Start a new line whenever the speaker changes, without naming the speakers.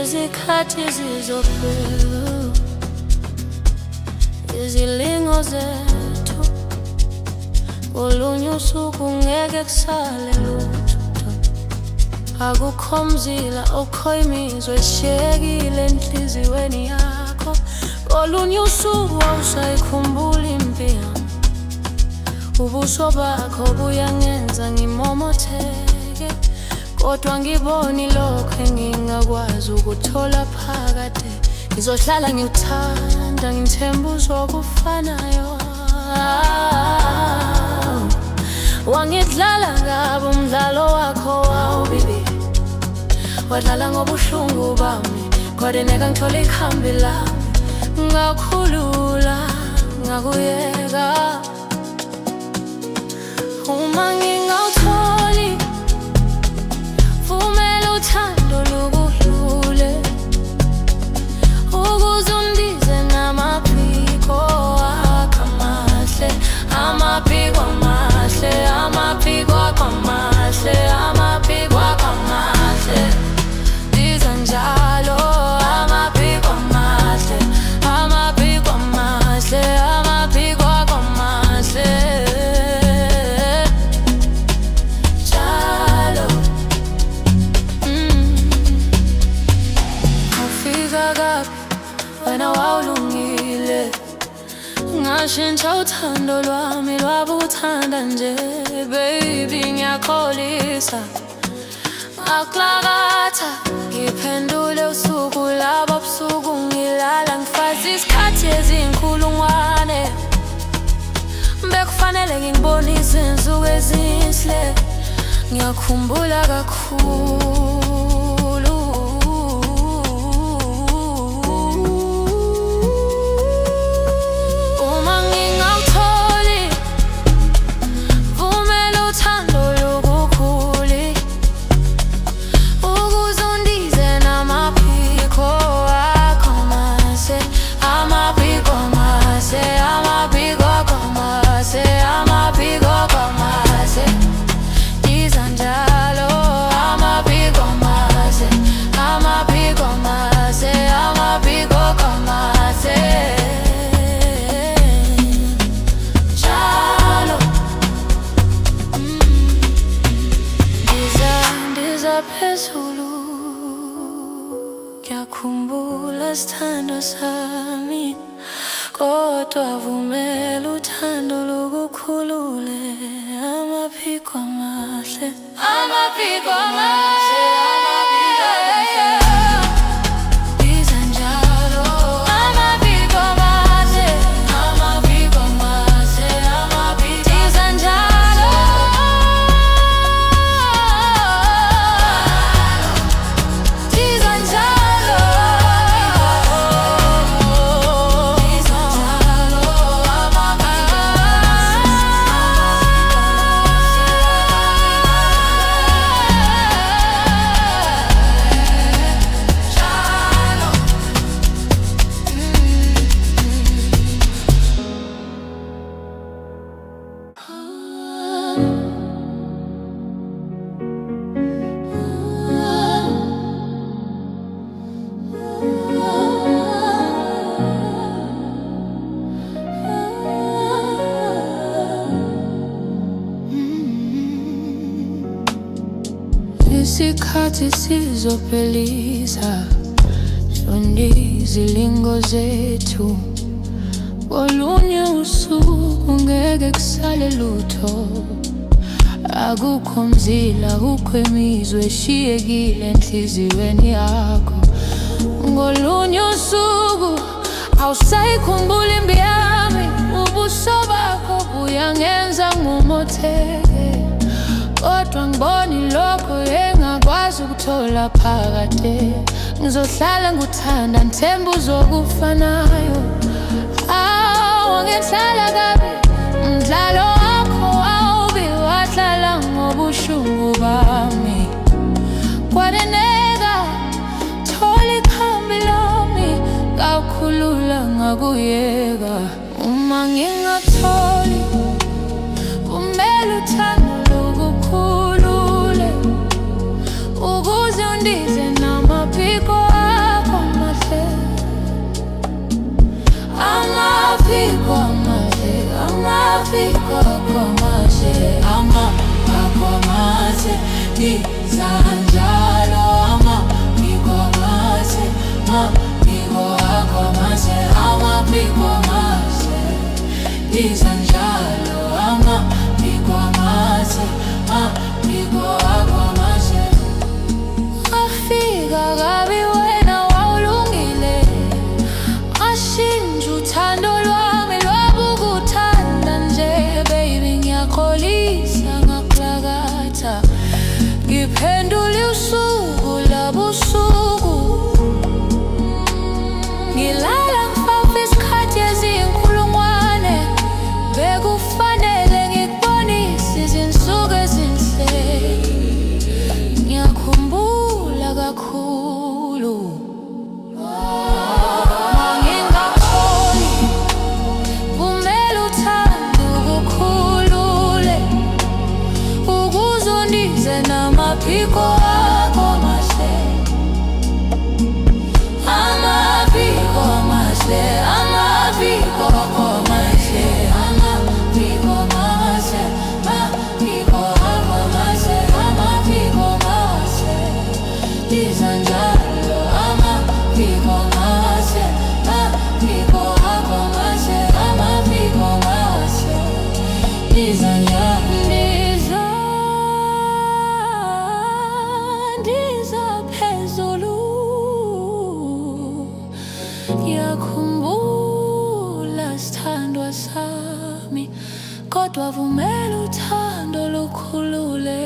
Izikhathi zizophela, izilingo zethu, olunye usuku ngeke kusale lutho. Akukho mzila, akukho imizwa eshiyekile enhliziyweni yakho. Olunye usuku awusayikhumbuli impi yami, ubuso bakho buyangenza ngimomotheke. Kodwa ngiboni lokho engingakwazi ukuthola phakade. Ngizohlala ngikuthanda, ngithemba uzokufanayo. Wangidlala kabi umdlalo wakho wawubibi, wadlala ngobuhlungu bami, kodwa neka ngithole ikhambi lami. Ngakhulula, ngakuyeka. Uma ngingawutholi, vumela uthando lukuhlule, ukuze undize namaphiko akho amahle. Amaphiko amahle, amaphiko akho amahle, amaphiko akho amahle. Ndiza njalo, amaphiko amahle, amaphiko amahle, amaphiko akho amahle. Wena wawulungile, ngashintsha uthando lwami lwabuthanda nje. Baby ngiyakholisa, ngakulakatha, ngiphendule usuku labo busuku ngilala. Ngifazi isikhathi ezinkulungwane, bekufanele ngikubonise insuku ezinhle. Ngiyakhumbula kakhulu. Phezulu ngiyakhumbula sithando sami, kodwa vumela uthando lukukhulule. Amaphiko amahle, amaphiko amahle, amaphiko amahle. Ndiza njalo, amaphiko amahle, amaphiko amahle, amaphiko. Ndiza njalo, ndiza njalo, ndiza njalo, amaphiko isikhathi sizophelisa zonke izilingo zethu. Olunye usuku ngeke kusale lutho. Akukho mzila, akukho imizwa eshiyekile enhliziyweni yakho. Ngolunye usuku awusayikhumbuli impi yami, ubuso bakho buyangenza ngimomotheke. Kodwa ngiboni lokho engakwazi ukuthola phakade. Ngizohlala ngikuthanda, ngithemba uzokufanayo. Wangidlala kabi umdlalo wakho wawubi, wadlala ngobuhlungu bami, kwaneneka ngingakuyeka uma ngingatholi. Kumele uthando lukukhulule ukuze undize namaphiko akho amahle. Amaphiko amahle, amaphiko akho amahle, akho amahle, ndiza njalo. Amaphiko amahle, amaphiko akho amahle, amaphiko amahle, ndiza njalo. Amaphiko amahle, amaphiko akho amahle. Afika kabi wena wawulungile, ashintsha uthando lwami lwabukuthanda nje. Baby ngiyakholisa ngakulakatha, ngiphendule usuku labusuku. Ngilala ngifafa isikhathi eziyinkulungwane, bekufanele ngikubonise izinsuku ezinhle. Ngiyakhumbula kakhulu mangingakholi. Kumele uthando lukukhulule ukuze undize namaphiko akho amahle. Amaphiko amahle, amaphiko akho amahle, amaphiko amahle, amaphiko akho amahle, amaphiko amahle, ndiza njalo. Amaphiko amahle, amaphiko akho amahle, amaphiko amahle, ndiza njalo. Ndiza phezulu. Ngiyakhumbula sithandwa sami, kodwa vumela uthando lukhulule.